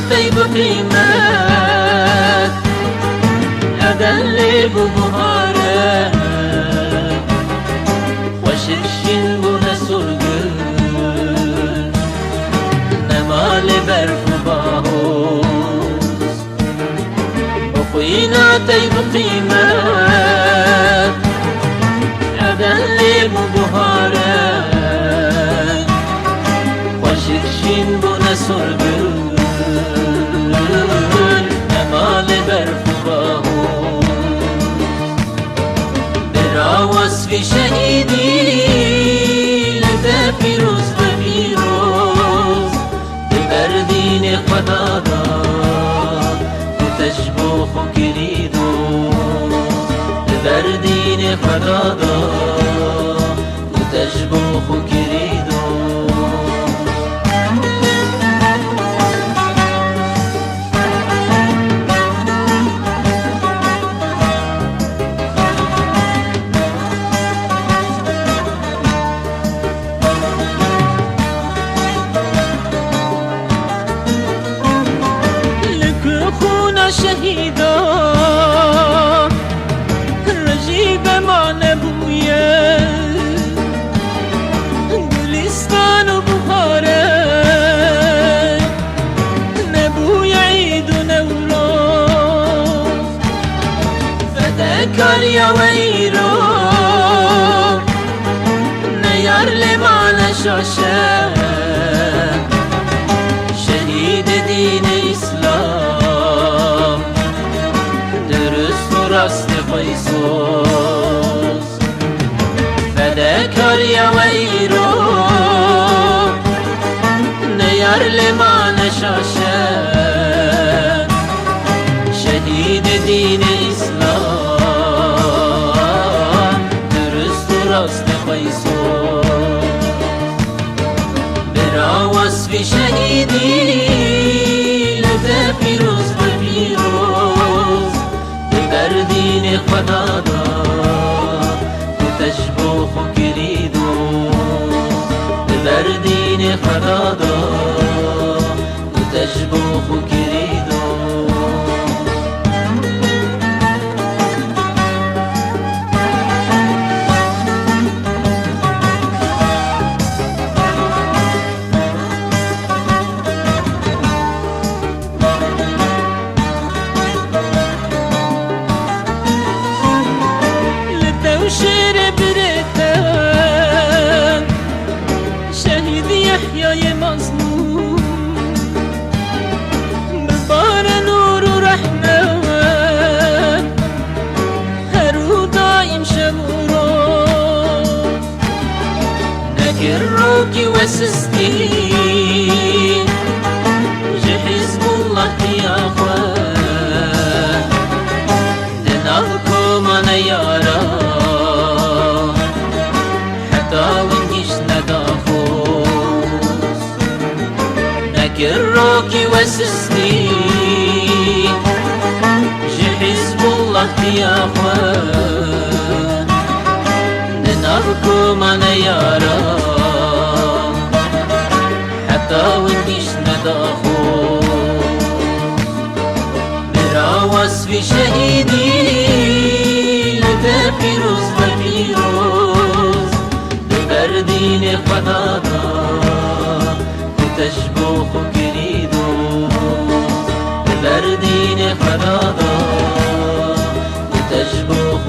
طيب قيمات أدل ببهارة وشرشين بنسرقل نمال برف باهوز بخينا طيب قيمات أدل ببهارة وشرشين بنسرقل نمال برف باهوز برا وصف شهيدي لدى فيروز بفيروز ببردين خدادا وتشبوخ كريدو ببردين خدادا وتشبوخ كريدو شهيدا رجيب مع نبويا جلستان وبخارى نبويا عيد ونوروز فذكر يا ويرو نيار لمعنى شاشا شهيد دين إسلام راست قيسوس فذكر يا ويرو نيار لما نشاشا شهيد دين إسلام درست راست قيسوس برا وصف شهيدي لدى فيروز بفيروز بردين خدادا وتشبوخ كريدو بردين خدادا وتشبوخ كريدو وشير بريتان شهيد يحيى مظلوم ببار نور ورحمن هرو دايم شمورو نكروكي وسستي حزب الله يا اخوان دناكم انا يا رب كروكي وسستي حزب الله يا اخوان نناركم انا يا رب حتى ونيش نداخوز برا وصف شهيدي لدى فيروز بفيروز ببردين خدادا تشبوخ كريدو بردين خدادا وتشبوخ